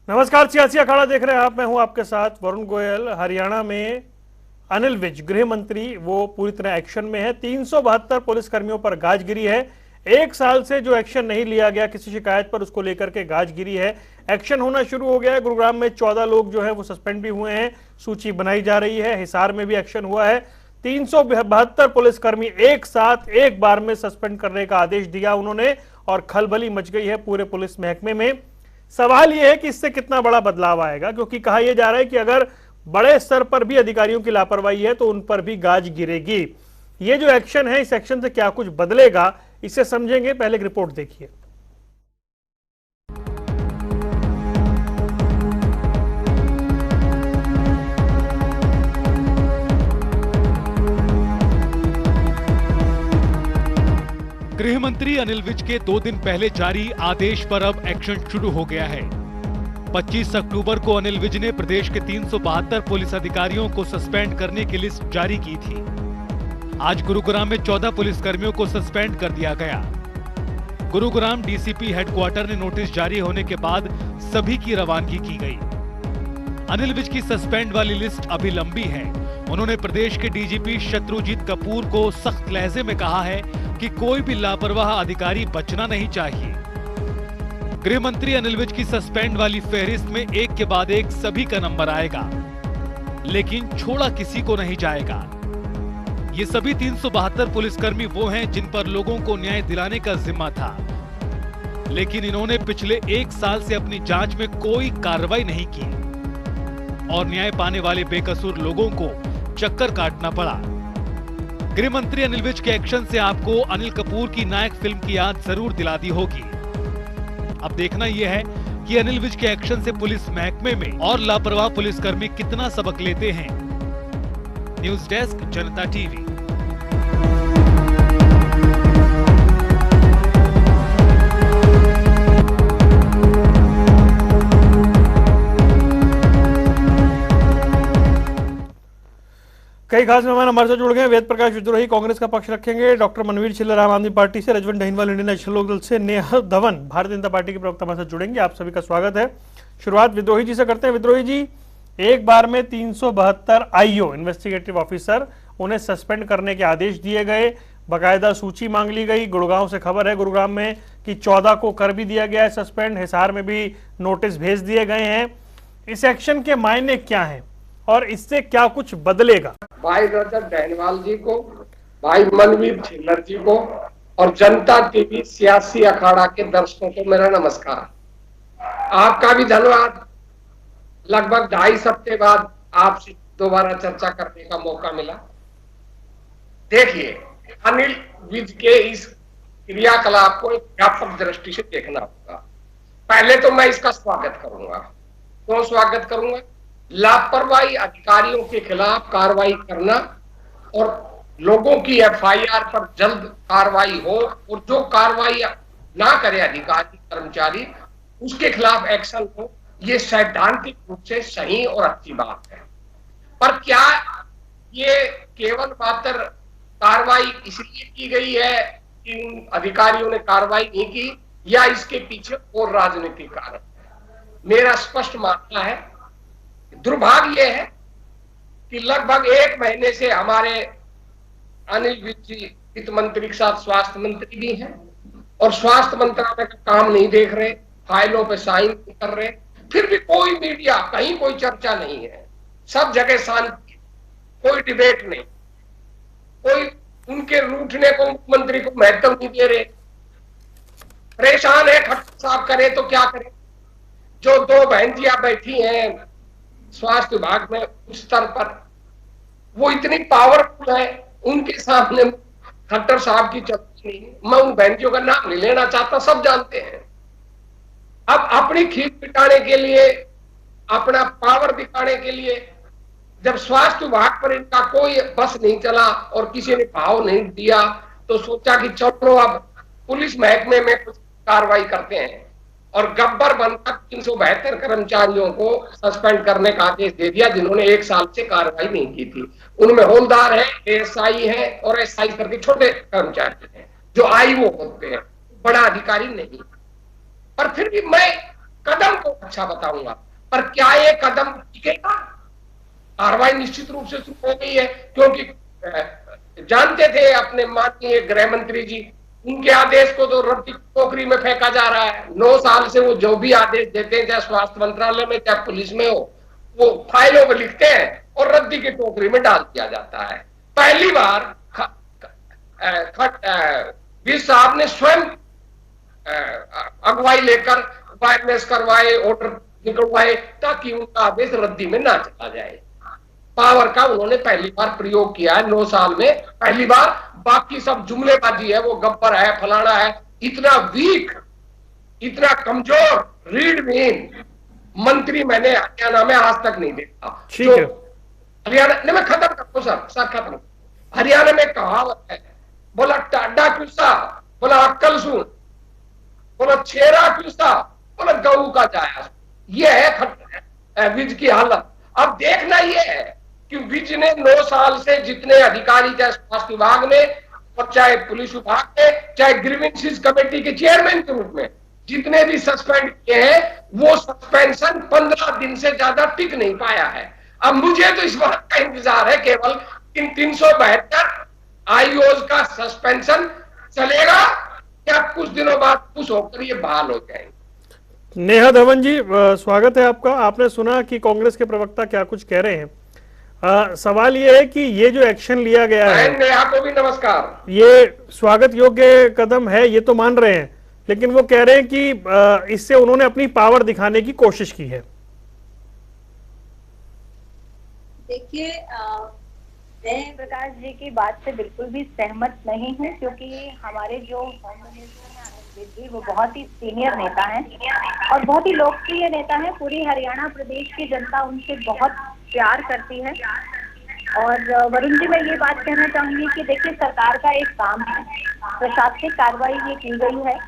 नमस्कार, सियासी अखाड़ा देख रहे हैं आप। मैं हूं आपके साथ वरुण गोयल। हरियाणा में अनिल विज गृह मंत्री वो पूरी तरह एक्शन में है। 372 पुलिसकर्मियों पर गाज गिरी है। एक साल से जो एक्शन नहीं लिया गया किसी शिकायत पर, उसको लेकर के गाज गिरी है। एक्शन होना शुरू हो गया है। गुरुग्राम में 14 लोग जो है वो सस्पेंड भी हुए हैं, सूची बनाई जा रही है। हिसार में भी एक्शन हुआ है। 372 पुलिसकर्मी एक साथ एक बार में सस्पेंड करने का आदेश दिया उन्होंने, और खलबली मच गई है पूरे पुलिस महकमे में। सवाल यह है कि इससे कितना बड़ा बदलाव आएगा, क्योंकि कहा यह जा रहा है कि अगर बड़े स्तर पर भी अधिकारियों की लापरवाही है तो उन पर भी गाज गिरेगी। ये जो एक्शन है, इस एक्शन से क्या कुछ बदलेगा, इसे समझेंगे। पहले एक रिपोर्ट देखिए। गृह मंत्री अनिल विज के 2 दिन पहले जारी आदेश पर अब एक्शन शुरू हो गया है। 25 अक्टूबर को अनिल विज ने प्रदेश के 372 पुलिस अधिकारियों को सस्पेंड करने की लिस्ट जारी की थी। आज गुरुग्राम में 14 पुलिसकर्मियों को सस्पेंड कर दिया गया। गुरुग्राम डीसीपी हेडक्वार्टर ने नोटिस जारी होने के बाद सभी की रवानगी की गई। अनिल विज की सस्पेंड वाली लिस्ट अभी लंबी है। उन्होंने प्रदेश के डीजीपी शत्रुजीत कपूर को सख्त लहजे में कहा है कि कोई भी लापरवाह अधिकारी बचना नहीं चाहिए। गृह मंत्री अनिल विज की सस्पेंड वाली फेहरिस्त में एक के बाद एक सभी का नंबर आएगा, लेकिन छोड़ा किसी को नहीं जाएगा। ये सभी 372 पुलिसकर्मी वो हैं जिन पर लोगों को न्याय दिलाने का जिम्मा था, लेकिन इन्होंने पिछले 1 साल से अपनी जांच में कोई कार्रवाई नहीं की और न्याय पाने वाले बेकसूर लोगों को चक्कर काटना पड़ा। गृह मंत्री अनिल विज के एक्शन से आपको अनिल कपूर की नायक फिल्म की याद जरूर दिला दी होगी। अब देखना यह है कि अनिल विज के एक्शन से पुलिस महकमे में और लापरवाह पुलिसकर्मी कितना सबक लेते हैं। न्यूज डेस्क, जनता टीवी। कई खास मेहमान हमारे साथ जुड़ गए। वेद प्रकाश विद्रोही कांग्रेस का पक्ष रखेंगे, डॉक्टर मनवीर छिल्लर आम आदमी पार्टी से, रजवन ढहीनवाल इंडियन नेशनल लोकदल से, नेहा धवन भारतीय जनता पार्टी के प्रवक्ता हमारे साथ जुड़ेंगे। आप सभी का स्वागत है। शुरुआत विद्रोही जी से करते हैं। विद्रोही जी, एक बार में 372 आईओ इन्वेस्टिगेटिव ऑफिसर, उन्हें सस्पेंड करने के आदेश दिए गए, बाकायदा सूची मांग ली गई। गुड़गांव से खबर है गुरुग्राम में कि 14 को कर भी दिया गया है सस्पेंड। हिसार में भी नोटिस भेज दिए गए हैं। इस एक्शन के मायने क्या हैं और इससे क्या कुछ बदलेगा? भाई रजत ढहीनवाल जी को, भाई मनवीर छिल्लर जी को और जनता टीवी सियासी अखाड़ा के दर्शकों को मेरा नमस्कार। आपका भी धन्यवाद। लगभग 2.5 हफ्ते बाद आपसे दोबारा चर्चा करने का मौका मिला। देखिए, अनिल विज के इस क्रियाकलाप को एक व्यापक दृष्टि से देखना होगा। पहले तो मैं इसका स्वागत करूंगा। क्यों स्वागत करूंगा? लापरवाही अधिकारियों के खिलाफ कार्रवाई करना और लोगों की एफआईआर पर जल्द कार्रवाई हो, और जो कार्रवाई ना करे अधिकारी कर्मचारी उसके खिलाफ एक्शन हो, ये सैद्धांतिक रूप से सही और अच्छी बात है। पर क्या ये केवल मात्र कार्रवाई इसलिए की गई है कि उन अधिकारियों ने कार्रवाई नहीं की, या इसके पीछे और राजनीतिक कारण है? मेरा स्पष्ट मानना है, दुर्भाग्य है कि लगभग 1 महीने से हमारे अनिल विज जी वित्त मंत्री के साथ स्वास्थ्य मंत्री भी हैं और स्वास्थ्य मंत्रालय का काम नहीं देख रहे, फाइलों पे साइन नहीं कर रहे। फिर भी कोई मीडिया, कहीं कोई चर्चा नहीं है, सब जगह शांति, कोई डिबेट नहीं, कोई उनके रूठने को मुख्यमंत्री को महत्व नहीं दे रहे। परेशान है, खट्टर साहब करे तो क्या करे। जो 2 बहनजियां बैठी हैं स्वास्थ्य विभाग में उस स्तर पर, वो इतनी पावरफुल है, उनके सामने खट्टर साहब की चर्चा नहीं। मैं उन बहनजियों का नाम नहीं लेना चाहता, सब जानते हैं। अब अपनी खींच पिटाने के लिए, अपना पावर दिखाने के लिए, जब स्वास्थ्य विभाग पर इनका कोई बस नहीं चला और किसी ने भाव नहीं दिया, तो सोचा कि चलो अब पुलिस महकमे में कुछ कार्रवाई करते हैं, और गब्बर बनकर 372 कर्मचारियों को सस्पेंड करने का आदेश दे दिया, जिन्होंने 1 साल से कार्रवाई नहीं की थी। उनमें हवलदार है, एएसआई है और एसआई करके छोटे कर्मचारी हैं जो आईओ होते हैं, बड़ा अधिकारी नहीं। पर फिर भी मैं कदम को अच्छा बताऊंगा, पर क्या ये कदम टिकेगा? कार्रवाई निश्चित रूप से शुरू हो गई है, क्योंकि जानते थे अपने माननीय गृह मंत्री जी, उनके आदेश को तो रद्दी टोकरी में फेंका जा रहा है। 9 साल से वो जो भी आदेश देते हैं, चाहे स्वास्थ्य मंत्रालय में चाहे पुलिस में हो, वो फाइलों में लिखते हैं और रद्दी की टोकरी में डाल दिया जाता है। पहली बार विज साहब ने स्वयं अगुवाई लेकर अवेयरनेस करवाए, ऑर्डर निकलवाए, ताकि उनका आदेश रद्दी में ना चला जाए। पावर का उन्होंने पहली बार प्रयोग किया है 9 साल में, पहली बार। बाकी सब जुमलेबाजी है, वो गब्बर है, फलाना है। इतना वीक, इतना कमजोर, रीडविन मंत्री मैंने हरियाणा में आज तक नहीं देखा। ठीक है, हरियाणा ने, मैं खत्म करता हूं सर खत्म। हरियाणा में कहावत है, बोला टाडा क्यूसा, बोला अक्कल सुन, बोला छेरा क्यूसा, बोला गऊ का जाया। ये है विज की हालत। अब देखना ये है कि विज ने 9 साल से जितने अधिकारी, चाहे स्वास्थ्य विभाग में और चाहे पुलिस विभाग में, चाहे ग्रीवेंसेस कमेटी के चेयरमैन के रूप में जितने भी सस्पेंड किए हैं, वो सस्पेंशन 15 दिन से ज्यादा टिक नहीं पाया है। अब मुझे तो इस बात का इंतजार है केवल इन 372 आईओज का सस्पेंशन चलेगा या कुछ दिनों बाद खुश होकर ये बहाल हो जाएंगे। नेहा धवन जी, स्वागत है आपका। आपने सुना कि कांग्रेस के प्रवक्ता क्या कुछ कह रहे हैं। सवाल ये है कि ये जो एक्शन लिया गया है, नेहा को भी नमस्कार, ये स्वागत योग्य कदम है, ये तो मान रहे हैं, लेकिन वो कह रहे हैं कि इससे उन्होंने अपनी पावर दिखाने की कोशिश की है। देखिए, मैं प्रकाश जी की बात से बिल्कुल भी सहमत नहीं हूँ, क्योंकि हमारे जो होम मिनिस्टर हैं अनिल विज जी, वो बहुत ही सीनियर नेता हैं और बहुत ही लोकप्रिय नेता हैं। पूरी हरियाणा प्रदेश की जनता उनसे बहुत प्यार करती है। और वरुण जी, मैं ये बात कहना चाहूंगी कि देखिए, सरकार का एक काम है, प्रशासनिक कार्रवाई ये की गई है।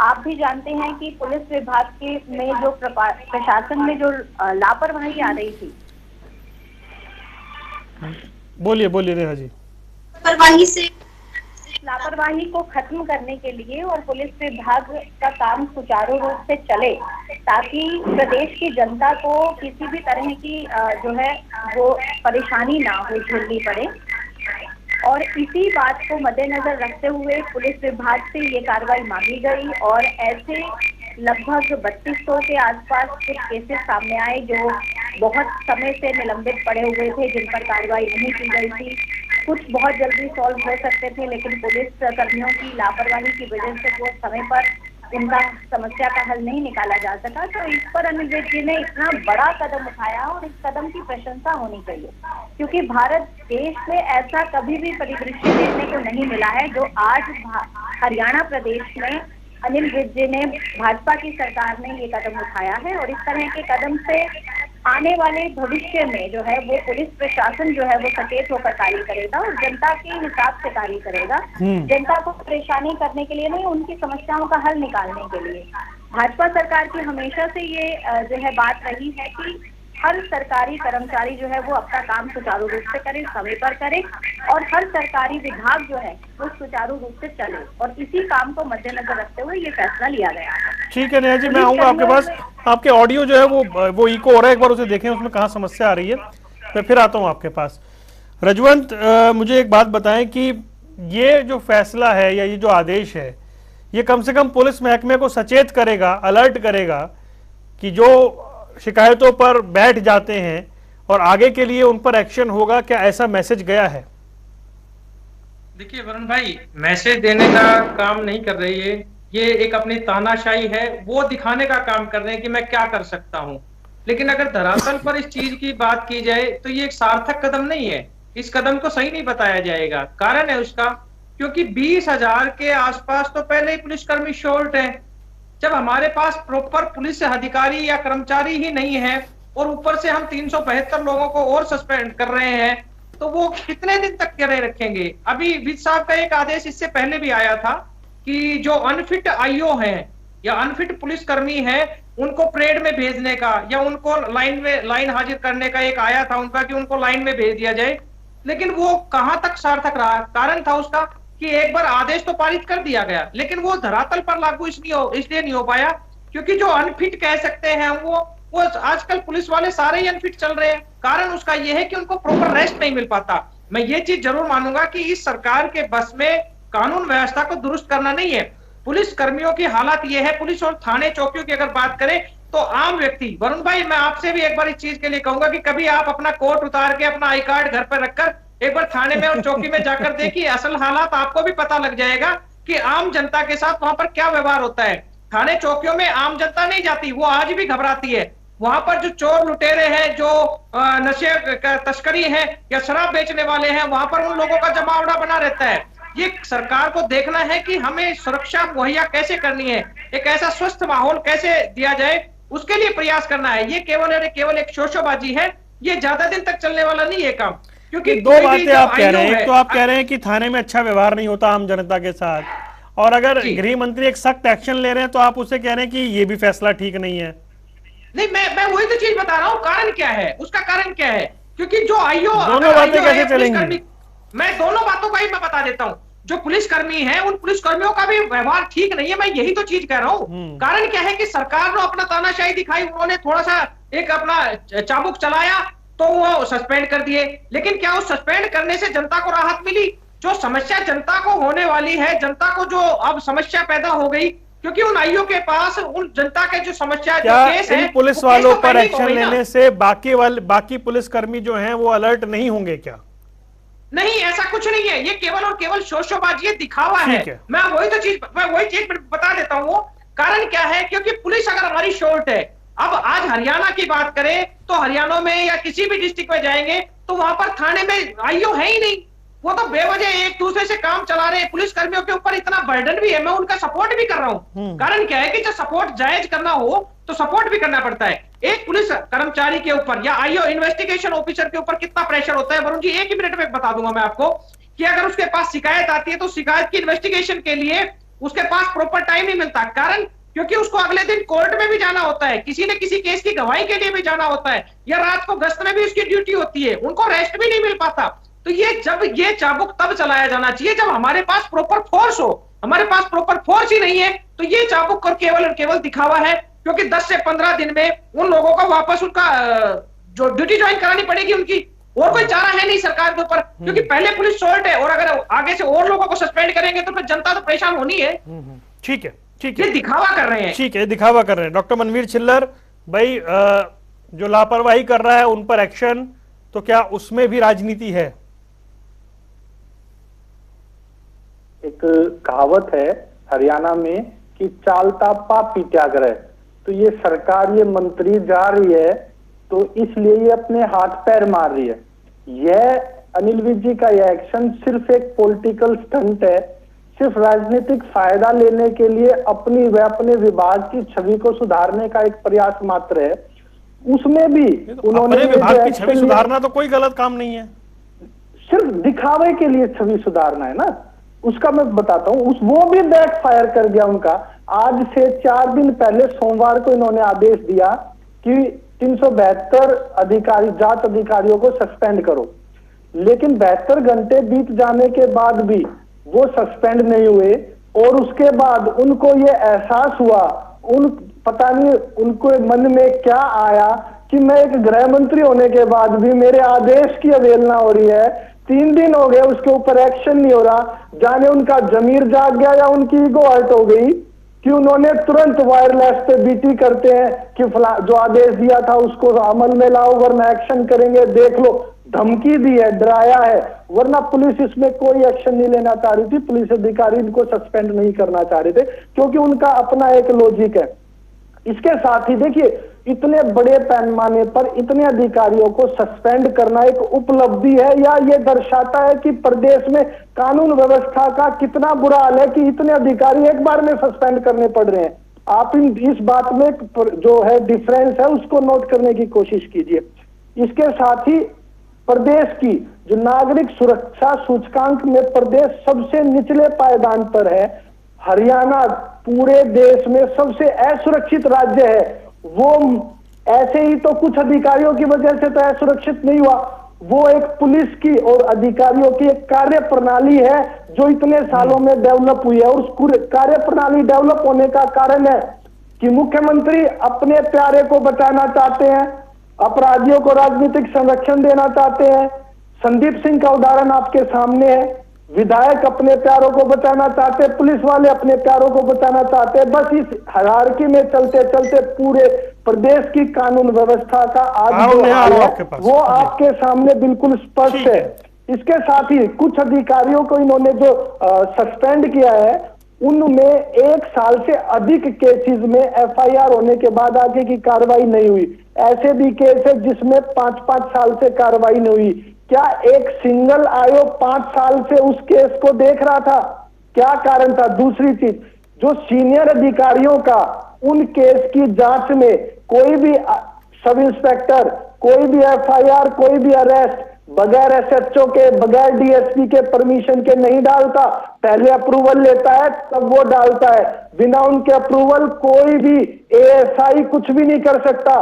आप भी जानते हैं कि पुलिस विभाग के में जो प्रशासन में जो लापरवाही आ रही थी। बोलिए बोलिए नेहा जी। लापरवाही को खत्म करने के लिए और पुलिस विभाग का काम सुचारू रूप से चले, ताकि प्रदेश की जनता को किसी भी तरह की जो है वो परेशानी ना हो, झेलनी पड़े। और इसी बात को मद्देनजर रखते हुए पुलिस विभाग से ये कार्रवाई मांगी गई और ऐसे लगभग 3200 के आसपास कुछ केसेस सामने आए जो बहुत समय से निलंबित पड़े हुए थे, जिन पर कार्रवाई नहीं की गई थी। कुछ बहुत जल्दी सॉल्व हो सकते थे, लेकिन पुलिस कर्मियों की लापरवाही की वजह से वो समय पर उनका समस्या का हल नहीं निकाला जा सका। तो इस पर अनिल विज जी ने इतना बड़ा कदम उठाया और इस कदम की प्रशंसा होनी चाहिए, क्योंकि भारत देश में ऐसा कभी भी परिदृश्य देखने को नहीं मिला है जो आज हरियाणा प्रदेश में अनिल विज जी ने, भाजपा की सरकार ने ये कदम उठाया है। और इस तरह के कदम से आने वाले भविष्य में जो है वो पुलिस प्रशासन जो है वो सचेत होकर कार्य करेगा और जनता के हिसाब से कार्य करेगा, जनता को परेशानी करने के लिए नहीं, उनकी समस्याओं का हल निकालने के लिए। भाजपा सरकार की हमेशा से ये जो है बात रही है कि हर सरकारी कर्मचारी जो है वो अपना काम सुचारू रूप से करे, समय पर करे और हर सरकारी विभाग जो है वो सुचारू रूप से चले, और इसी काम को मद्देनजर रखते हुए ये फैसला लिया गया है। ठीक है नेहा जी, मैं आऊंगा आपके पास। आपके ऑडियो जो है वो इको हो रहा है, एक बार उसे देखें उसमें कहाँ समस्या आ रही है, मैं फिर आता हूँ आपके पास। रजवंत, मुझे एक बात बताएं कि ये जो फैसला है या ये जो आदेश है, ये कम से कम पुलिस महकमे को सचेत करेगा, अलर्ट करेगा कि जो शिकायतों पर बैठ जाते हैं और आगे के लिए उन पर एक्शन होगा, क्या ऐसा मैसेज गया है? देखिए वरुण भाई, मैसेज देने का काम नहीं कर रही है ये, एक अपनी तानाशाही है वो दिखाने का काम कर रहे हैं कि मैं क्या कर सकता हूं। लेकिन अगर धरातल पर इस चीज की बात की जाए तो ये एक सार्थक कदम नहीं है, इस कदम को सही नहीं बताया जाएगा। कारण है उसका, क्योंकि 20,000 के आसपास तो पहले ही पुलिसकर्मी शॉर्ट है। जब हमारे पास प्रॉपर पुलिस अधिकारी या कर्मचारी ही नहीं है और ऊपर से हम 372 लोगों को और सस्पेंड कर रहे हैं, तो वो कितने दिन तक करे रखेंगे। अभी विज साहब का एक आदेश इससे पहले भी आया था कि जो अनफिट आईओ हैं या अनफिट पुलिसकर्मी हैं उनको परेड में भेजने का या उनको लाइन हाजिर करने का एक आया था उनका कि उनको लाइन में भेज दिया जाए। लेकिन वो कहां तक सार्थक रहा? कारण था उसका कि एक बार आदेश तो पारित कर दिया गया, लेकिन वो धरातल पर लागू इसलिए नहीं हो पाया क्योंकि जो अनफिट कह सकते हैं वो आजकल पुलिस वाले सारे ही अनफिट चल रहे हैं। कारण उसका यह है कि उनको प्रॉपर रेस्ट नहीं मिल पाता। मैं ये चीज जरूर मानूंगा कि इस सरकार के बस में कानून व्यवस्था को दुरुस्त करना नहीं है। पुलिस कर्मियों की हालत यह है, पुलिस और थाने चौकियों की अगर बात करें तो आम व्यक्ति, वरुण भाई मैं आपसे भी एक बार इस चीज के लिए कहूंगा कि कभी आप अपना कोट उतार के अपना आई कार्ड घर पर रखकर एक बार थाने में और चौकी में जाकर देखिए, असल हालात आपको भी पता लग जाएगा कि आम जनता के साथ वहां पर क्या व्यवहार होता है। थाने चौकियों में आम जनता नहीं जाती, वो आज भी घबराती है। वहां पर जो चोर लुटेरे हैं, जो नशे का तस्करी है या शराब बेचने वाले हैं, वहां पर उन लोगों का जमावड़ा बना रहता है। ये सरकार को देखना है कि हमें सुरक्षा मुहैया कैसे करनी है, एक ऐसा स्वस्थ माहौल कैसे दिया जाए, उसके लिए प्रयास करना है। ये केवल एक शोशोबाजी है, ये ज्यादा दिन तक चलने वाला नहीं है काम। क्योंकि दो बातें आप कह रहे हैं, तो आप कह रहे हैं कि थाने में अच्छा व्यवहार नहीं होता आम जनता के साथ, और अगर गृह मंत्री एक सख्त एक्शन ले रहे हैं तो आप उसे कह रहे हैं कि ये भी फैसला ठीक नहीं है। नहीं, मैं वही तो चीज बता रहा हूँ, कारण क्या है, उसका कारण क्या है। क्योंकि जो आईओ, दोनों बातें कैसे चलेंगी? मैं दोनों बातों का ही मैं बता देता हूँ। जो पुलिसकर्मी हैं, उन पुलिसकर्मियों का भी व्यवहार ठीक नहीं है, मैं यही तो चीज कह रहा हूँ। कारण क्या है कि सरकार ने अपना तानाशाही दिखाई, उन्होंने थोड़ा सा एक अपना चाबुक चलाया तो वो सस्पेंड कर दिए। लेकिन क्या उस सस्पेंड करने से जनता को राहत मिली? जो समस्या जनता को होने वाली है, जनता को जो अब समस्या पैदा हो गई, क्योंकि उन आईओ के पास उन जनता के जो समस्या जो केस है, पुलिस वालों पर एक्शन लेने से बाकी पुलिसकर्मी जो हैं वो अलर्ट नहीं होंगे क्या? नहीं, ऐसा कुछ नहीं है। ये केवल और केवल शोशोबाजी है, दिखावा है। मैं वही चीज बता देता हूँ। कारण क्या है, क्योंकि पुलिस अगर हमारी शॉर्ट है, अब आज हरियाणा की बात करें तो हरियाणा में या किसी भी डिस्ट्रिक्ट में जाएंगे तो वहां पर थाने में आईओ है ही नहीं। वो तो बेवजह एक दूसरे से काम चला रहे हैं। पुलिस कर्मियों के ऊपर इतना बर्डन भी है, मैं उनका सपोर्ट भी कर रहा हूँ। कारण क्या है कि जब सपोर्ट जायज करना हो तो सपोर्ट भी करना पड़ता है। एक पुलिस कर्मचारी के ऊपर या आईओ इन्वेस्टिगेशन ऑफिसर के ऊपर कितना प्रेशर होता है, वरुण जी एक ही मिनट में बता दूंगा मैं आपको, कि अगर उसके पास शिकायत आती है तो शिकायत की इन्वेस्टिगेशन के लिए उसके पास प्रॉपर टाइम नहीं मिलता। कारण क्योंकि उसको अगले दिन कोर्ट में भी जाना होता है, किसी न किसी केस की गवाही के लिए भी जाना होता है, या रात को गश्त में भी उसकी ड्यूटी होती है, उनको रेस्ट भी नहीं मिल पाता। तो ये चाबुक तब चलाया जाना चाहिए जब हमारे पास प्रॉपर फोर्स हो। हमारे पास प्रॉपर फोर्स ही नहीं है, तो ये चाबुक और केवल दिखावा है। क्योंकि 10 से 15 दिन में उन लोगों को वापस उनका जो ड्यूटी ज्वाइन करानी पड़ेगी उनकी, और कोई चारा है नहीं सरकार के ऊपर। क्योंकि पहले पुलिस शॉर्ट है, और अगर आगे से और लोगों को सस्पेंड करेंगे तो फिर जनता तो परेशान होनी है। ठीक है, ये दिखावा कर रहे हैं। ठीक है, दिखावा कर रहे हैं। डॉक्टर मनवीर छिल्लर भाई, जो लापरवाही कर रहा है उन पर एक्शन, तो क्या उसमें भी राजनीति है? एक कहावत है हरियाणा में कि चालता पाप पीत्याग्रह। तो ये सरकार, ये मंत्री जा रही है तो इसलिए ये अपने हाथ पैर मार रही है। यह अनिल विज जी का यह एक्शन सिर्फ एक पॉलिटिकल स्टंट है, सिर्फ राजनीतिक फायदा लेने के लिए अपने विभाग की छवि को सुधारने का एक प्रयास मात्र है। उसमें भी उन्होंने विभाग की छवि सुधारना तो कोई गलत काम नहीं है, सिर्फ दिखावे के लिए छवि सुधारना है ना। उसका मैं बताता हूं, वो भी बैक फायर कर गया उनका। आज से 4 दिन पहले सोमवार को इन्होंने आदेश दिया कि 372 अधिकारी, जांच अधिकारियों को सस्पेंड करो, लेकिन 72 घंटे बीत जाने के बाद भी वो सस्पेंड नहीं हुए। और उसके बाद उनको ये एहसास हुआ, पता नहीं उनको मन में क्या आया कि मैं एक गृह मंत्री होने के बाद भी मेरे आदेश की अवहेलना हो रही है। 3 दिन हो गए, उसके ऊपर एक्शन नहीं हो रहा। जाने उनका जमीर जाग गया या उनकी ईगो हर्ट हो गई कि उन्होंने तुरंत वायरलेस पे बीटी करते हैं कि जो आदेश दिया था उसको अमल में लाओ वरना एक्शन करेंगे। देख लो, धमकी दी है, डराया है, वरना पुलिस इसमें कोई एक्शन नहीं लेना चाह रही थी। पुलिस अधिकारी इनको सस्पेंड नहीं करना चाह रहे थे क्योंकि उनका अपना एक लॉजिक है। इसके साथ ही देखिए, इतने बड़े पैमाने पर इतने अधिकारियों को सस्पेंड करना एक उपलब्धि है, या ये दर्शाता है कि प्रदेश में कानून व्यवस्था का कितना बुरा हाल है कि इतने अधिकारी एक बार में सस्पेंड करने पड़ रहे हैं। आप इस बात में जो है डिफरेंस है उसको नोट करने की कोशिश कीजिए। इसके साथ ही प्रदेश की जो नागरिक सुरक्षा सूचकांक में प्रदेश सबसे निचले पायदान पर है। हरियाणा पूरे देश में सबसे असुरक्षित राज्य है। वो ऐसे ही तो कुछ अधिकारियों की वजह से तो असुरक्षित नहीं हुआ, वो एक पुलिस की और अधिकारियों की एक कार्य प्रणाली है जो इतने सालों में डेवलप हुई है। और उस कार्य प्रणाली डेवलप होने का कारण है कि मुख्यमंत्री अपने प्यारे को बचाना चाहते हैं, अपराधियों को राजनीतिक संरक्षण देना चाहते हैं। संदीप सिंह का उदाहरण आपके सामने है। विधायक अपने प्यारों को बचाना चाहते, पुलिस वाले अपने प्यारों को बचाना चाहते हैं। बस इस हायरार्की में चलते चलते पूरे प्रदेश की कानून व्यवस्था का आज जो हाल है वो आपके सामने बिल्कुल स्पष्ट है। इसके साथ ही कुछ अधिकारियों को इन्होंने जो सस्पेंड किया है, उनमें 1 साल से अधिक केसेस में एफआईआर होने के बाद आगे की कार्रवाई नहीं हुई। ऐसे भी केस है जिसमें 5-5 साल से कार्रवाई नहीं हुई। क्या एक सिंगल आयोग 5 साल से उस केस को देख रहा था? क्या कारण था? दूसरी चीज, जो सीनियर अधिकारियों का उन केस की जांच में कोई भी सब इंस्पेक्टर, कोई भी एफआईआर, कोई भी अरेस्ट बगैर एसएचओ के, बगैर डीएसपी के परमिशन के नहीं डालता। पहले अप्रूवल लेता है तब वो डालता है। बिना उनके अप्रूवल कोई भी एएसआई कुछ भी नहीं कर सकता।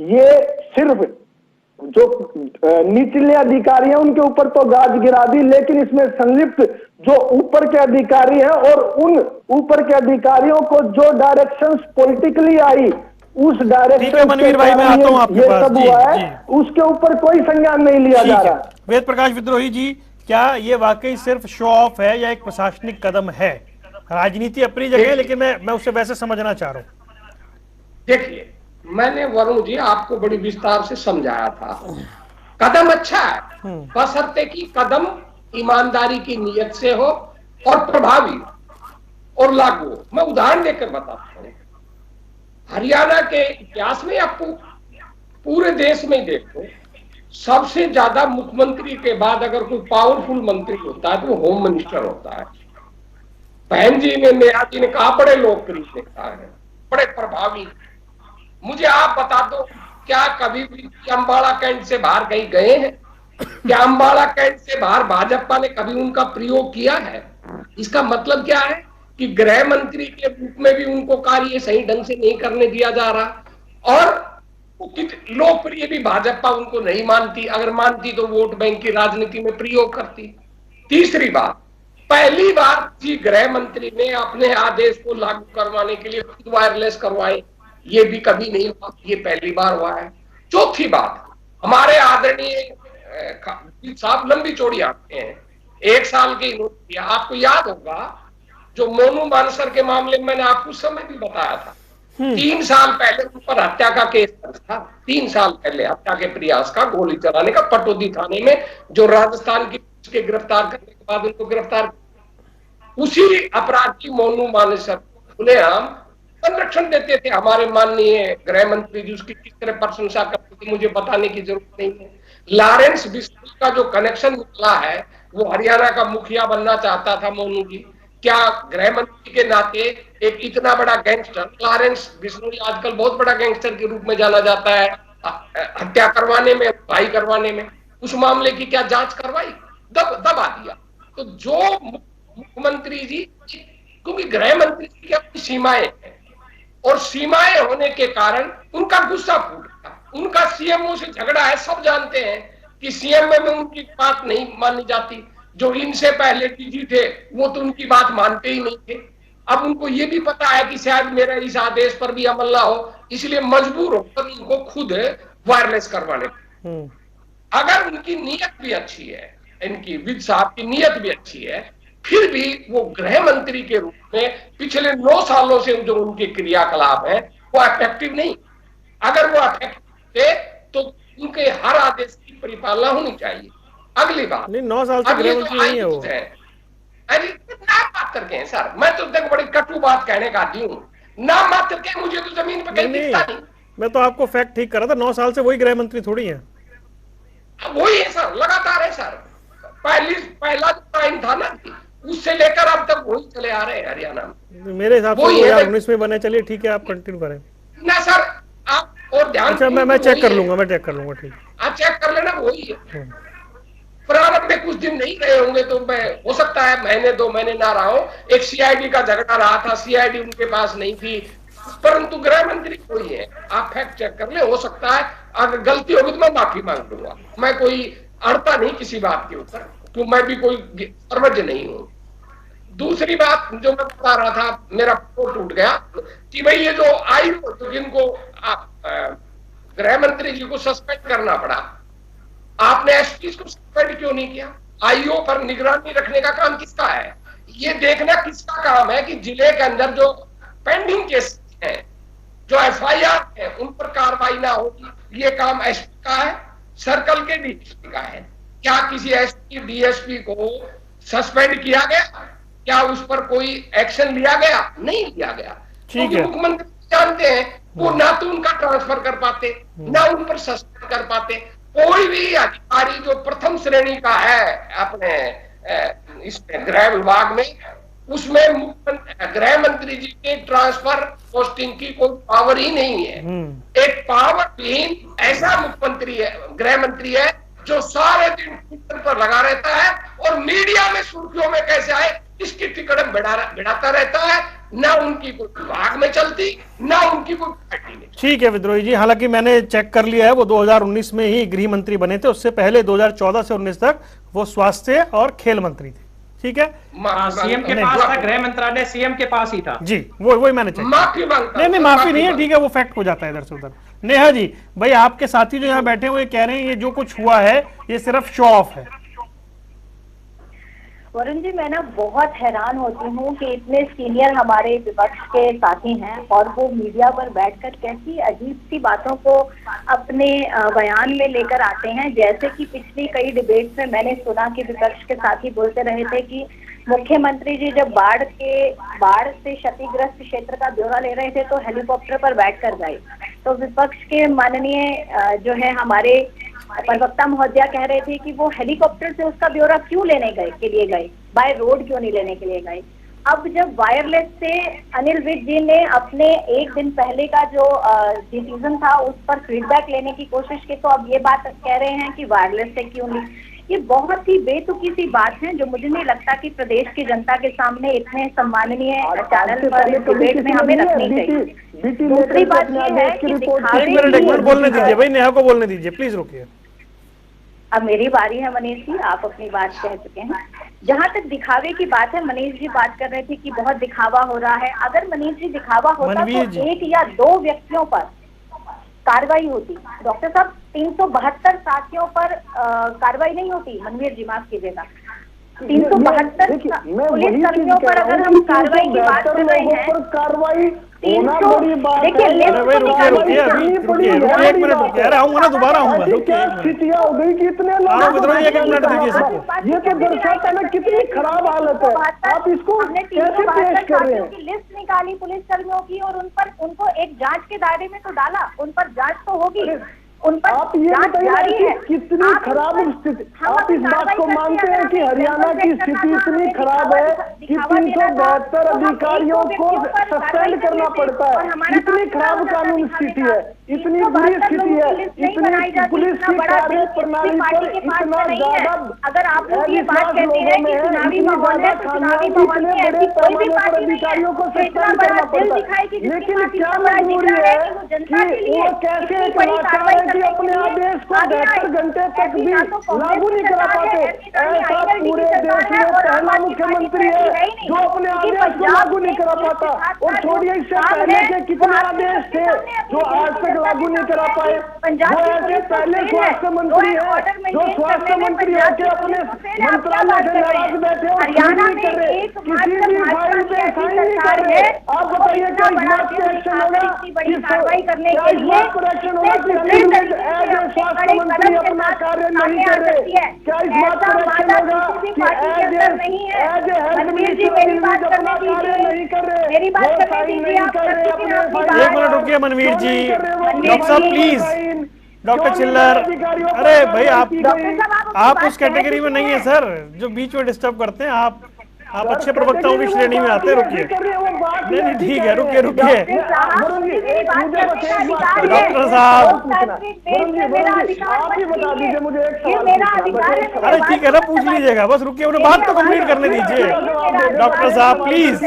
ये सिर्फ जो निचले अधिकारी हैं उनके ऊपर तो गाज गिरा दी, लेकिन इसमें संलिप्त जो ऊपर के अधिकारी हैं और उन ऊपर के अधिकारियों को जो डायरेक्शंस पॉलिटिकली आई, उस डायरेक्शन मनवीर भाई, मैं आता हूं आपके पास। सब हुआ है, उसके ऊपर कोई संज्ञान नहीं लिया जा रहा। वेद प्रकाश विद्रोही जी, क्या ये वाकई सिर्फ शो ऑफ है या एक प्रशासनिक कदम है? राजनीति अपनी जगह है, लेकिन मैं उससे वैसे समझना चाह रहा हूं। देखिए, मैंने वरुण जी आपको बड़ी विस्तार से समझाया था। कदम अच्छा है, बशर्ते कि कदम ईमानदारी की नीयत से हो और प्रभावी और लागू हो। मैं उदाहरण देकर बताता हूं। हरियाणा के इतिहास में या पूरे देश में देखो, सबसे ज्यादा मुख्यमंत्री के बाद अगर कोई पावरफुल मंत्री होता है तो वो होम मिनिस्टर होता है। बहन जी ने, नेहा जी ने कहा, बड़े लोकप्रिय नेता है, बड़े प्रभावी। मुझे आप बता दो, क्या कभी भी अंबाला कैंट से बाहर कहीं गए हैं? क्या अंबाला कैंट से बाहर भाजपा ने कभी उनका प्रयोग किया है? इसका मतलब क्या है कि गृह मंत्री के रूप में भी उनको कार्य सही ढंग से नहीं करने दिया जा रहा, और लोकप्रिय भी भाजपा उनको नहीं मानती। अगर मानती तो वोट बैंक की राजनीति में प्रयोग करती। तीसरी बात, पहली बार जी गृह मंत्री ने अपने आदेश को लागू करवाने के लिए खुद वायरलेस करवाए, ये भी कभी नहीं हुआ, ये पहली बार हुआ है। चौथी बात, हमारे आदरणीय साहब लंबी चौड़ी आते हैं, 1 साल के इन्होंने, आपको याद होगा जो मोनू मानसर के मामले में मैंने आपको उस समय भी बताया था, 3 साल पहले उन पर हत्या का केस था। 3 साल पहले हत्या के प्रयास का, गोली चलाने का, पटौदी थाने में, जो राजस्थान की पुलिस के गिरफ्तार करने के बाद उनको गिरफ्तार, उसी अपराधी मोनू मानेसर खुलेआम संरक्षण देते थे हमारे माननीय गृह मंत्री जी। उसकी किस तरह प्रशंसा करते थे मुझे बताने की जरूरत नहीं है। लॉरेंस बिस्मिल का जो कनेक्शन निकला है, वो हरियाणा का मुखिया बनना चाहता था मोनू जी। क्या गृह मंत्री के नाते एक इतना बड़ा गैंगस्टर लॉरेंस बिस्मिल आजकल बहुत बड़ा गैंगस्टर के रूप में जाना जाता है, हत्या करवाने में, भाई करवाने में, उस मामले की क्या जांच करवाई? दबा दिया। तो जो मुख्यमंत्री जी, क्योंकि गृह मंत्री की अपनी सीमाएं हैं और सीमाएं होने के कारण उनका गुस्सा फूटा, उनका सीएमओ से झगड़ा है। सब जानते हैं कि सीएम में उनकी बात नहीं मानी जाती। जो इनसे पहले डीजी थे वो तो उनकी बात मानते ही नहीं थे। अब उनको ये भी पता है कि शायद मेरे इस आदेश पर भी अमल ना हो, इसलिए मजबूर होकर इनको खुद वायरलेस करवाने। अगर उनकी नीयत भी अच्छी है, इनकी विद साहब की नीयत भी अच्छी है, फिर भी वो गृह मंत्री के रूप में पिछले 9 सालों से जो उनके क्रियाकलाप है वो इफेक्टिव नहीं। अगर वो इफेक्टिव थे तो उनके हर आदेश की परिपालना होनी चाहिए। अगली बात, नहीं 9 साल से गृह मंत्री नहीं है वो। नाम मात्र के हैं सर, मैं तो देखो बड़ी कटु बात कहने का आदमी हूँ। नाम मात्र के, मुझे तो जमीन पर कहीं दिखता नहीं। मैं तो आपको फैक्ट ठीक कर रहा था, 9 साल से वही गृह मंत्री थोड़ी है। वही है सर, लगातार है सर। पहला जो टाइम था ना, उससे लेकर अब तक वही चले आ रहे हैं हरियाणा में। मेरे हिसाब से 2019 में बने। चलिए ठीक है, आप कंटिन्यू करें ना सर। आप और ध्यान, अच्छा मैं चेक कर लूंगा, ठीक। आप चेक कर लेना, वही है। प्रारंभ में कुछ दिन नहीं रहे होंगे तो मैं, हो सकता है महीने 2 महीने ना रहा हूं। एक सीआईडी का झगड़ा रहा था, सीआईडी उनके पास नहीं थी, परंतु गृह मंत्री कोई है। आप फैक्ट चेक कर ले, हो सकता है अगर गलती होगी तो मैं माफी मांग लूंगा। मैं कोई अड़ता नहीं किसी बात के ऊपर, क्यों मैं भी कोई सर्वज्ञ नहीं हूं। दूसरी बात जो मैं बता रहा था, मेरा फोन टूट गया कि भाई ये जो आईओ जिनको गृह मंत्री जी को सस्पेंड करना पड़ा, आपने एसपी को सस्पेंड क्यों नहीं किया? आईओ पर निगरानी रखने का काम किसका है? ये देखना किसका काम है कि जिले के अंदर जो पेंडिंग केस है, जो एफआईआर है, उन पर कार्रवाई ना होगी, ये काम एसपी का है, सर्कल के डीएसपी का है। क्या किसी एसपी डीएसपी को सस्पेंड किया गया? क्या उस पर कोई एक्शन लिया गया? नहीं लिया गया। क्योंकि मुख्यमंत्री जानते हैं वो ना तो उनका ट्रांसफर कर पाते, ना उन पर सस्पेंड कर पाते। कोई भी अधिकारी जो प्रथम श्रेणी का है अपने इसमें गृह विभाग में, उसमें गृह मंत्री जी के ट्रांसफर पोस्टिंग की कोई पावर ही नहीं है। एक पावर विहीन ऐसा मुख्यमंत्री है, गृह मंत्री है, जो सारे दिन ट्विटर पर लगा रहता है और मीडिया में सुर्खियों में कैसे आए इसकी टिकट बिड़ाता रहता है। ना उनकी कोई विभाग में चलती, ना उनकी कोई पार्टी में। ठीक है विद्रोही जी, हालांकि मैंने चेक कर लिया है, वो 2019 में ही गृह मंत्री बने थे, उससे पहले 2014 से 19 तक वो स्वास्थ्य और खेल मंत्री थे। ठीक है, सीएम के पास था, गृह मंत्रालय सीएम के पास ही था जी, वही मैंने चेक। माफी मांगता हूं। नहीं माफी नहीं है, ठीक है, वो फैक्ट हो जाता है इधर से उधर। नेहा जी, भाई आपके साथी जो यहाँ बैठे हुए कह रहे हैं ये जो कुछ हुआ है ये सिर्फ शो ऑफ है। वरुण जी, मैं ना बहुत हैरान होती हूँ कि इतने सीनियर हमारे विपक्ष के साथी हैं और वो मीडिया पर बैठकर कैसी अजीब सी बातों को अपने बयान में लेकर आते हैं। जैसे कि पिछली कई डिबेट्स में मैंने सुना कि विपक्ष के साथी बोलते रहे थे कि मुख्यमंत्री जी जब बाढ़ से क्षतिग्रस्त क्षेत्र का ब्यौरा ले रहे थे तो हेलीकॉप्टर पर बैठकर गए। तो विपक्ष के माननीय जो है हमारे प्रवक्ता महोदया कह रहे थे कि वो हेलीकॉप्टर से उसका ब्यौरा क्यों लेने गए, बाय रोड क्यों नहीं लेने के लिए गए। अब जब वायरलेस से अनिल विज जी ने अपने एक दिन पहले का जो डिसीजन था उस पर फीडबैक लेने की कोशिश की, तो अब ये बात कह रहे हैं कि वायरलेस से क्यों नहीं। ये बहुत ही बेतुकी सी बात है जो मुझे नहीं लगता कि प्रदेश की जनता के सामने इतने सम्माननीय चैनल पर डिबेट में हमें रखनी चाहिए। दूसरी बात ये है कि बोलने दीजिए भाई, नेहा को बोलने दीजिए, प्लीज रुकिए। अब मेरी बारी है मनीष जी, आप अपनी बात कह चुके हैं। जहां तक दिखावे की बात है, मनीष जी बात कर रहे थे कि बहुत दिखावा हो रहा है। अगर मनीष जी दिखावा होता तो 1 या 2 व्यक्तियों पर कार्रवाई होती। डॉक्टर साहब, 372 साथियों पर कार्रवाई नहीं होती। मनवीर जी माफ कीजिएगा, 372 पुलिस कर्मियों पर अगर हम कार्रवाई की बात कर रहे हैं, कार्रवाई होना बड़ी बात है। दोबारा क्या स्थितियां हो गई कि इतने लोग, ये तो दर्शाता है कितनी खराब हालत है। आप इसको कैसे पेश कर रहे हैं? लिस्ट निकाली पुलिस कर्मियों की और उनको एक जांच के दायरे में तो डाला, उन पर जांच तो होगी, उन पर आप ये बताइए कि कितनी खराब स्थिति। आप इस बात को मानते हैं कि हरियाणा की स्थिति इतनी खराब है कि 372 अधिकारियों को सस्पेंड करना पड़ता है? इतनी खराब कानून स्थिति है, इतनी बुरी स्थिति है, इतनी पुलिस की कार्य प्रणाली पर इतना ज्यादा अगर आप ये बात कहते हैं कि चुनावी माहौल है, चुनावी माहौल में ऐसी कोई भी पार्टी अधिकारियों को सस्पेंड करना पड़ता है। लेकिन क्या मजबूरी है कि वो कैसे कि अपने आदेश को 72 घंटे तक भी लागू नहीं करा पाते? ऐसा पूरे देश में पहला मुख्यमंत्री है जो अपने आदेश को लागू नहीं करा पाता। और छोड़िए इससे पहले के कितने आदेश थे जो आज तक लागू नहीं करा पाए। वो ऐसे पहले स्वास्थ्य मंत्री है जो स्वास्थ्य मंत्री होकर अपने मंत्रालय से नाराज बैठे और नहीं कर रहे, किसी भी फाइल पे साइन नहीं कर रहे। आप बताइए क्या इस बात पर एक्शन होगा? क्या इस बात पर एक्शन होगा कि स्वास्थ्य मंत्री अपना कार्य नहीं कर रहे? क्या इस बात पर एक्शन होगा कि एज ए हेल्थ मिनिस्टर अपना कार्य नहीं कर रहे, वो साइन नहीं कर रहे अपने? 1 मिनट रुकिए मनवीर जी, डॉक्टर साहब प्लीज, डॉक्टर चिल्लर, अरे भाई आप उस कैटेगरी में नहीं है सर जो बीच में डिस्टर्ब करते हैं। आप अच्छे प्रवक्ताओं की श्रेणी में आते हैं। रुकिए, नहीं ठीक है, रुकिए डॉक्टर साहब, अरे ठीक है ना, पूछ लीजिएगा, बस रुकिए, उन्हें बात तो कंप्लीट करने दीजिए। डॉक्टर साहब प्लीज,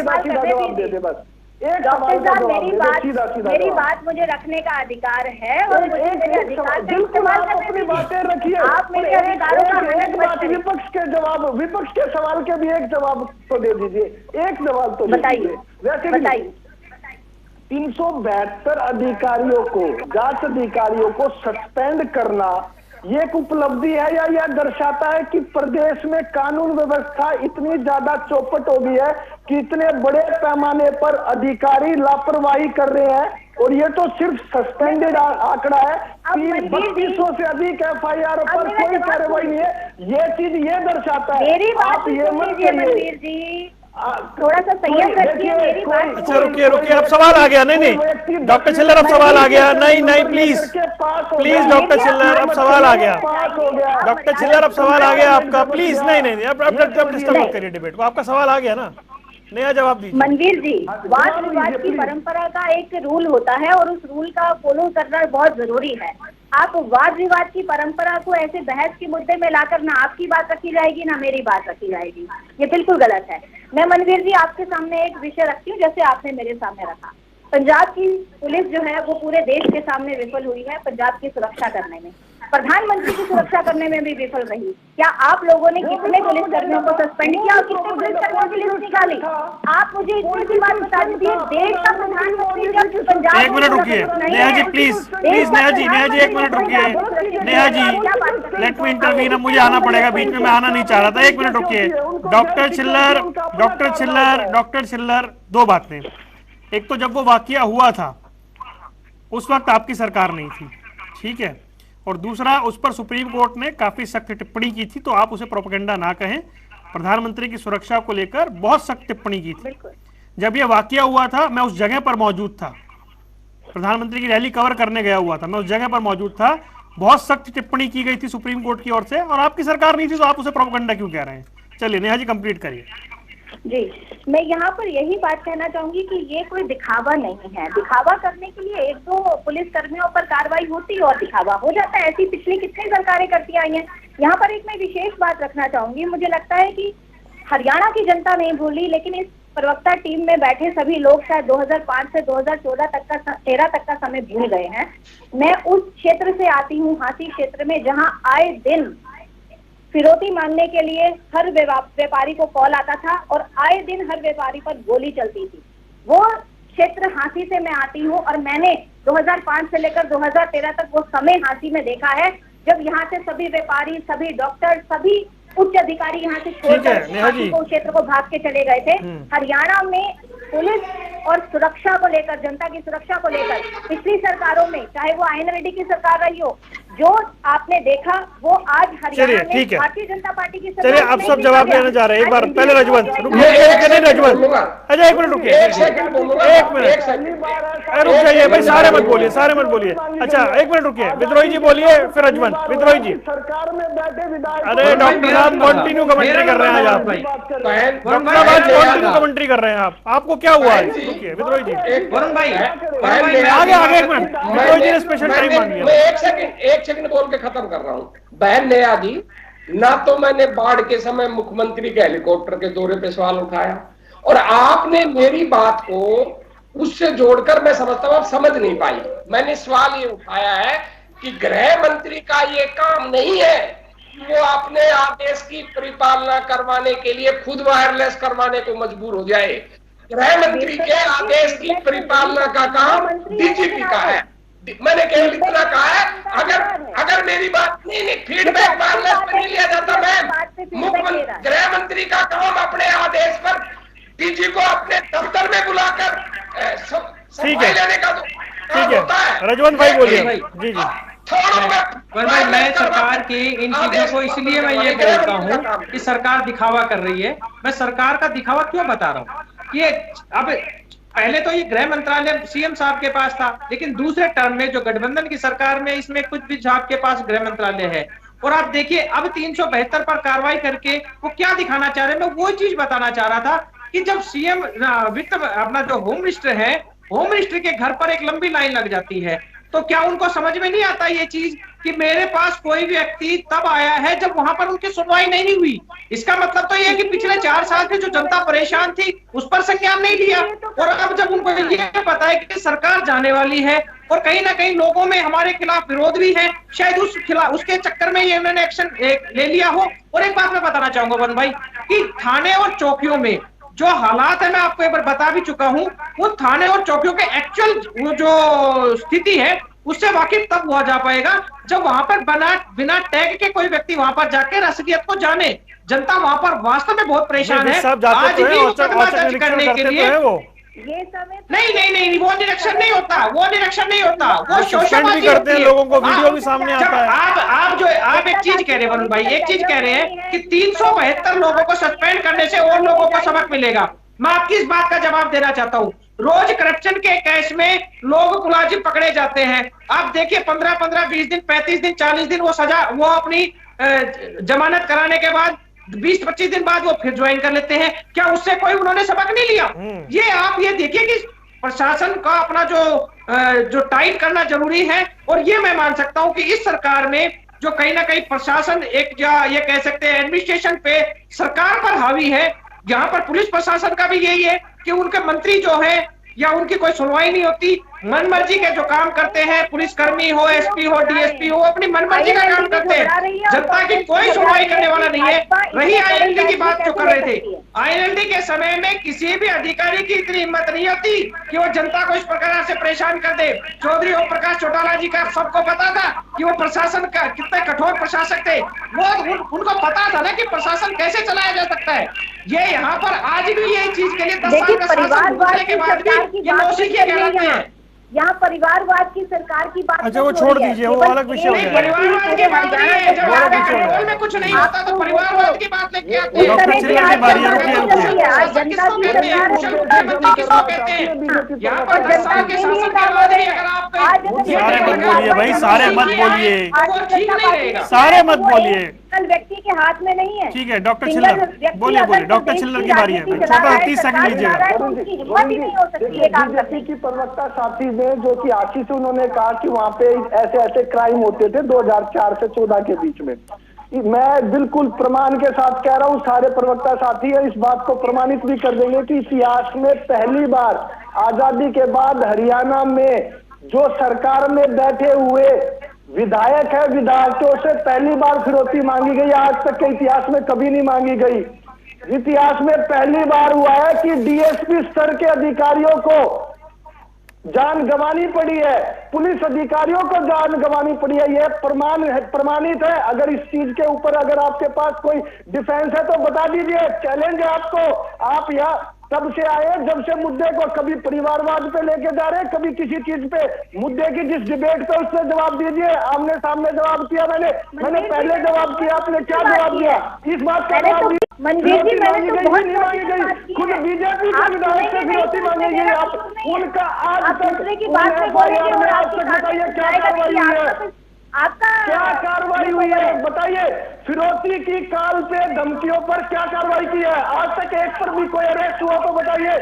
एक डॉक्टर सवाल का साहब, जवाब दे दो, सीधा सीधा मेरी जवाब। बात मुझे रखने का अधिकार है और मुझे मेरे अधिकार का बिल्कुल इस्तेमाल आप करने अपनी दीजिए। बातें रखिए। आप मेरे अधिकारों का हनन एक मत बात, करिए। विपक्ष के सवाल के भी एक जवाब तो दे दीजिए, एक जवाब तो दे बताइए, दीजिए। वैसे बताइए। 372 अधिकारियों को, जांच अधिकारियों को सस्पेंड करना ये एक उपलब्धि है या यह दर्शाता है कि प्रदेश में कानून व्यवस्था इतनी ज्यादा चौपट हो गई है कि इतने बड़े पैमाने पर अधिकारी लापरवाही कर रहे हैं? और ये तो सिर्फ सस्पेंडेड आंकड़ा है, 3200 से अधिक FIR पर कोई कार्रवाई नहीं है। ये चीज ये दर्शाता है। मेरी बात आप ये मत लीजिए करिए। मनवीर जी, थोड़ा सा संयम रखिए, मेरी बात। अच्छा रुकिए, अब सवाल आ गया। नहीं डॉक्टर छिल्लर, अब सवाल आ गया। नहीं प्लीज डॉक्टर छिल्लर, अब सवाल आ गया। डॉक्टर छिल्लर, अब सवाल आ गया आपका, प्लीज। नहीं अब डिस्टर्ब मत करिए डिबेट को। आपका सवाल आ गया ना, नया जवाब दीजिए। मनवीर जी, वाद विवाद की परंपरा का एक रूल होता है और उस रूल का फॉलो करना बहुत जरूरी है। आप वाद विवाद की परंपरा को ऐसे बहस के मुद्दे में लाकर ना आपकी बात रखी जाएगी ना मेरी बात रखी जाएगी, ये बिल्कुल गलत है। मैं मनवीर जी आपके सामने एक विषय रखती हूँ जैसे आपने मेरे सामने रखा। पंजाब की पुलिस जो है वो पूरे देश के सामने विफल हुई है पंजाब की सुरक्षा करने में, प्रधानमंत्री की सुरक्षा करने में भी विफल रही। क्या आप लोगों ने कितने पुलिसकर्मियों को सस्पेंड किया और कितने पुलिसकर्मियों की लिस्ट निकाली? आप मुझे इतनी सी बात बता दीजिए, देश का प्रधानमंत्री जब पंजाब। एक मिनट रुकिए नेहा जी, प्लीज नेहा जी एक मिनट रुकिए। Neha ji let me intervene, अब मुझे आना पड़ेगा, बीच में मैं आना नहीं चाह रहा था। एक मिनट रुकिए। डॉक्टर छिल्लर, दो बातें। एक तो जब वो वाकया हुआ था उस वक्त आपकी सरकार नहीं थी, ठीक है, और दूसरा उस पर सुप्रीम कोर्ट ने काफी सख्त टिप्पणी की थी, तो आप उसे प्रोपेगेंडा ना कहें। प्रधानमंत्री की सुरक्षा को लेकर बहुत सख्त टिप्पणी की थी। जब यह वाकया हुआ था मैं उस जगह पर मौजूद था, प्रधानमंत्री की रैली कवर करने गया हुआ था, मैं उस जगह पर मौजूद था। बहुत सख्त टिप्पणी की गई थी सुप्रीम कोर्ट की ओर से, और आपकी सरकार नहीं थी, तो आप उसे प्रोपेगेंडा क्यों कह रहे हैं? चलिए नेहा जी कंप्लीट करिए। जी, मैं यहाँ पर यही बात कहना चाहूंगी कि ये कोई दिखावा नहीं है। दिखावा करने के लिए एक दो पुलिस कर्मियों पर कार्रवाई होती और दिखावा हो जाता है, ऐसी पिछली कितनी सरकारें करती आई हैं। यहाँ पर एक मैं विशेष बात रखना चाहूंगी। मुझे लगता है कि हरियाणा की जनता नहीं भूली, लेकिन इस प्रवक्ता टीम में बैठे सभी लोग शायद 2005 से 2014 तक का 13 तक का समय भूल गए हैं। मैं उस क्षेत्र से आती हूँ, हाथी क्षेत्र में, जहाँ आए दिन फिरौती मांगने के लिए हर व्यापारी को कॉल आता था और आए दिन हर व्यापारी पर गोली चलती थी। वो क्षेत्र हाथी से मैं आती हूँ और मैंने 2005 से लेकर 2013 तक वो समय हाथी में देखा है जब यहाँ से सभी व्यापारी, सभी डॉक्टर, सभी उच्च अधिकारी यहाँ से छोड़कर हाथी को क्षेत्र को भाग के चले गए थे। हरियाणा में पुलिस और सुरक्षा को लेकर, जनता की सुरक्षा को लेकर पिछली सरकारों में, चाहे वो INRD की सरकार रही हो, जो आपने देखा वो आज हरियाणा में भारतीय जनता पार्टी की सरकार। चलिए आप सब जवाब देना चाह रहे हैं। एक बार पहले रजवंत रुकिए, अच्छा एक मिनट रुकिए, एक मिनट रुक जाइए भाई, सारे मत बोलिए, सारे मत बोलिए। अच्छा एक मिनट रुकिए, विद्रोही जी बोलिए, फिर रजवंत। विद्रोही जी, सरकार में बैठे विधायक, अरे डॉक्टर साहब कंटिन्यू कमेंट्री कर रहे हैं आज आप, डॉक्टर साहब आज कंटिन्यू कमेंट्री कर रहे हैं आप, आपको क्या हुआ है? रुकिए विद्रोही जी, वरुण भाई आगे एक मिनट, विद्रोही जी ने स्पेशल टाइम मांग लिया। मैं एक सेकंड बोल के खत्म कर रहा हूँ। बहन नेहा जी, ना तो मैंने बाढ़ के समय मुख्यमंत्री के हेलीकॉप्टर के दौरे पे सवाल उठाया, और आपने मेरी बात को उससे जोड़कर, मैं समझता हूँ आप समझ नहीं पाई। मैंने सवाल ये उठाया है कि गृह मंत्री का ये काम नहीं है कि वो अपने आदेश की परिपालना करवाने के लिए खुद वायरलेस करवाने को मजबूर हो जाए। गृह मंत्री के आदेश की परिपालना का काम DGP का है। मैंने केवल इतना कहा है, अगर मेरी बात नहीं फीडबैक वायरलेस पे नहीं लिया जाता मैम, मुख्यमंत्री गृह मंत्री का काम अपने आदेश पर DG को अपने दफ्तर में बुलाकर सफाई लेने का होता है। रजवंत भाई बोलिए। जी जी भाई, मैं सरकार की इन चीजों को इसलिए मैं ये बोलता हूँ कि सरकार दिखावा कर रही है। मैं सरकार का दिखावा क्यों बता रहा हूँ? ये अब पहले तो ये गृह मंत्रालय CM साहब के पास था, लेकिन दूसरे टर्म में जो गठबंधन की सरकार में, इसमें कुछ भी साहब के पास गृह मंत्रालय है। और आप देखिए अब 372 पर कार्रवाई करके वो क्या दिखाना चाह रहे हैं। मैं वो चीज बताना चाह रहा था कि जब CM वित्त अपना जो होम मिनिस्टर है, होम मिनिस्टर के घर पर एक लंबी लाइन लग जाती है, तो क्या उनको समझ में नहीं आता ये चीज कि मेरे पास कोई भी व्यक्ति तब आया है जब वहां पर उनकी सुनवाई नहीं हुई। इसका मतलब तो यह है कि पिछले 4 साल से जो जनता परेशान थी उस पर संज्ञान नहीं लिया, और अब जब उनको ये पता है कि सरकार जाने वाली है और कहीं ना कहीं लोगों में हमारे खिलाफ विरोध भी है, शायद उसके चक्कर में ये उन्होंने एक्शन ले लिया हो। और एक बात मैं बताना चाहूंगा वरुण भाई कि थाने और चौकियों में जो हालात है मैं आपको एक बार बता भी चुका हूं, वो थाने और चौकियों के एक्चुअल वो जो स्थिति है उससे वाकिफ तब हुआ जा पाएगा जब वहां पर बिना टैग के कोई व्यक्ति वहां पर जाके रसलियत को जाने। जनता वहां पर वास्तव में बहुत परेशान है, आज भी मुकदमा दर्ज करने के लिए ये समय नहीं, वो निरीक्षण नहीं होता, वो शोषण करते हैं लोगों को, वीडियो भी सामने आता है। आप एक चीज कह रहे हैं वरुण भाई, एक चीज कह रहे हैं कि 372 लोगों को सस्पेंड करने से और लोगों को सबक मिलेगा। मैं आपकी इस बात का जवाब देना चाहता हूँ। रोज करप्शन के केस में लोग मुलाजिम पकड़े जाते हैं, आप देखिए 15-15, 20 दिन, 35 दिन, 40 दिन वो सजा, वो अपनी जमानत कराने के बाद 20-25 दिन बाद वो फिर ज्वाइन कर लेते हैं। क्या उससे कोई उन्होंने सबक नहीं लिया? ये आप ये देखिए कि प्रशासन का अपना जो टाइट करना जरूरी है। और ये मैं मान सकता हूं कि इस सरकार में जो कहीं ना कहीं प्रशासन ये कह सकते हैं एडमिनिस्ट्रेशन पे सरकार पर हावी है, यहाँ पर पुलिस प्रशासन का भी यही है कि उनके मंत्री जो है या उनकी कोई सुनवाई नहीं होती, मनमर्जी के जो काम करते हैं, पुलिसकर्मी हो, एसपी हो, डीएसपी हो, अपनी मनमर्जी का काम करते हैं, जनता की कोई सुनवाई करने वाला नहीं है। रही आईएनएलडी की बात जो कर रहे थे, आईएनएलडी के समय में किसी भी अधिकारी की इतनी हिम्मत नहीं होती कि वो जनता को इस प्रकार से परेशान कर दे। चौधरी ओम प्रकाश चौटाला जी का सबको पता था कि वो प्रशासन का कितने कठोर प्रशासक थे, वो उनको पता था ना कि प्रशासन कैसे चलाया जा सकता है। ये यहाँ पर आज भी यही चीज के लिए 10 साल का शासन गुजरने के बाद भी ये नौसिखिया कहलाते हैं। यहाँ परिवारवाद की सरकार की बात, अच्छा वो छोड़ दीजिए, वो अलग विषय हो गया। परिवारवाद की बात नहीं है, जब आपके कंट्रोल में कुछ नहीं होता तो परिवारवाद की बात लेके आते हैं। डॉक्टर चिल्लर की बारी है, किसको कहते हैं? मुख्यमंत्री किसको कहते हैं? यहाँ पर 10 साल के शासन के बाद ही अगर आप सारे मत बोलिए भाई, सारे मत बोलिए, वो ठीक नहीं रहेगा। सारे मत बोलिए। व्यक्ति के हाथ में नहीं है। ठीक है डॉक्टर चिल्लर बोलिए, डॉक्टर चिल्लर की बारी है, छोटा 30 सेकंड लीजिएगा। बीजेपी की प्रवक्ता साथी ने जो कि आशीष उन्होंने कहा कि वहां पे ऐसे क्राइम होते थे 2004 से 14 के बीच में। मैं बिल्कुल प्रमाण के साथ कह रहा हूं, सारे प्रवक्ता साथी है इस बात को प्रमाणित भी कर देंगे कि इतिहास में पहली बार आजादी के बाद हरियाणा में जो सरकार में बैठे हुए विधायक है, विधायकों से पहली बार फिरौती मांगी गई, आज तक के इतिहास में कभी नहीं मांगी गई। इतिहास में पहली बार हुआ है कि डीएसपी स्तर के अधिकारियों को जान गंवानी पड़ी है, पुलिस अधिकारियों को जान गंवानी पड़ी है। यह प्रमाणित है। अगर इस चीज के ऊपर अगर आपके पास कोई डिफेंस है तो बता दीजिए, चैलेंज है आपको। आप यहाँ तब से आए जब से मुद्दे को कभी परिवारवाद पे लेके जा रहे हैं, कभी किसी चीज पे, मुद्दे की जिस डिबेट पे उससे जवाब दीजिए। आमने सामने जवाब किया मैंने पहले जवाब किया, आपने क्या जवाब दिया? इस बात का जवाब मनवीर जी मैंने तो बहुत नहीं मांगी गई, खुद बीजेपी के विधायक से फिरौती मांगी गई। आप उनका आज तक की बात में बोलेंगे और आज तक बताइए क्या कार्रवाई हुई है? आपका क्या कार्रवाई हुई है बताइए? फिरौती की काल पे धमकियों पर क्या कार्रवाई की है? आज तक एक पर भी कोई अरेस्ट हुआ तो बताइए।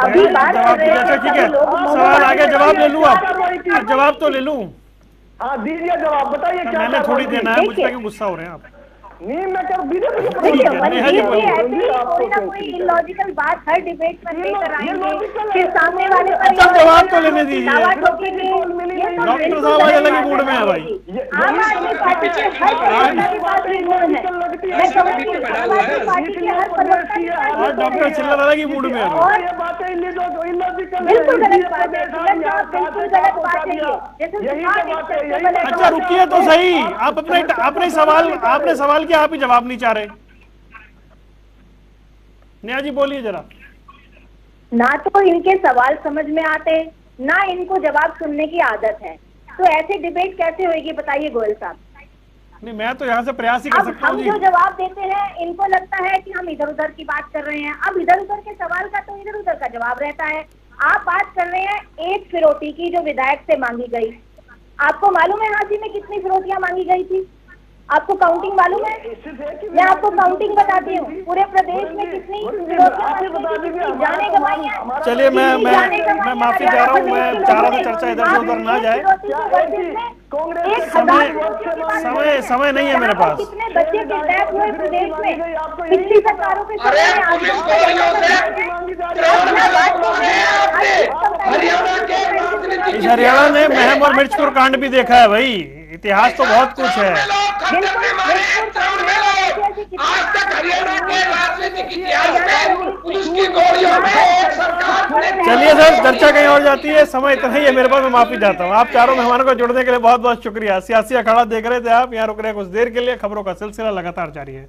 अभी बात जवाब दीजिए। ठीक है, सवाल आगे जवाब ले लूं, आप जवाब तो ले लूं। हाँ दीजिए जवाब, बताइए क्या मैंने थोड़ी देना है, मुझ पर क्यों गुस्सा हो रहे हैं आप? नहीं मैं कर बीजेपी कोई ना कोई इलॉजिकल बात हर डिबेट में लेकर आएंगे, फिर सामने वाले पर जवाब तो लेने दीजिए। डॉक्टर साहब आज अलग ही मूड में है भाई। आम आदमी पार्टी के हर प्रवक्ता के पास ये गुण है। मैं समझती हूँ आम आदमी पार्टी के हर प्रवक्ता के पास आज डॉक्टर चिल्लर अलग ही मूड में है। और बिल्कुल गलत बात है, बिल्कुल गलत बात है ये। अच्छा रुकिए तो सही, आप अपने सवाल किया, आप ही जवाब नहीं चाह रहे। नेहा जी बोलिए जरा। ना तो इनके सवाल समझ में आते, ना इनको जवाब सुनने की आदत है, तो ऐसे डिबेट कैसे होगी बताइए गोयल साहब? नहीं मैं तो यहाँ से प्रयास ही कर सकता हूँ। हम जो जवाब देते हैं इनको लगता है कि हम इधर उधर की बात कर रहे हैं। अब इधर उधर के सवाल का तो इधर उधर का जवाब रहता है। आप बात कर रहे हैं एक फिरौती की जो विधायक से मांगी गई। आपको मालूम है हाजी में कितनी फिरौतियां मांगी गई थी? आपको काउंटिंग मालूम है? मैं आपको काउंटिंग बताती हूँ, पूरे प्रदेश में कितनी जाने गंवाई है। चलिए मैं माफी चाह रहा हूँ, मैं चाह रहा था चर्चा इधर से उधर ना जाए। समय नहीं है मेरे पास। कितने बच्चे किडनैप हुए प्रदेश में पिछली सरकारों के समय में? इस हरियाणा ने महम और मिर्चपुर कांड भी देखा है भाई, इतिहास तो बहुत कुछ है। आज तक हरियाणा के राजनीतिक इतिहास में पुलिस की गोलियों में सरकार। चलिए सर, चर्चा कहीं और जाती है, समय इतना ही है मेरे पास, मैं माफी चाहता हूँ। आप चारों मेहमानों को जुड़ने के लिए बहुत बहुत शुक्रिया। सियासी अखाड़ा देख रहे थे आप, यहाँ रुक रहे हैं कुछ देर के लिए। खबरों का सिलसिला लगातार जारी है।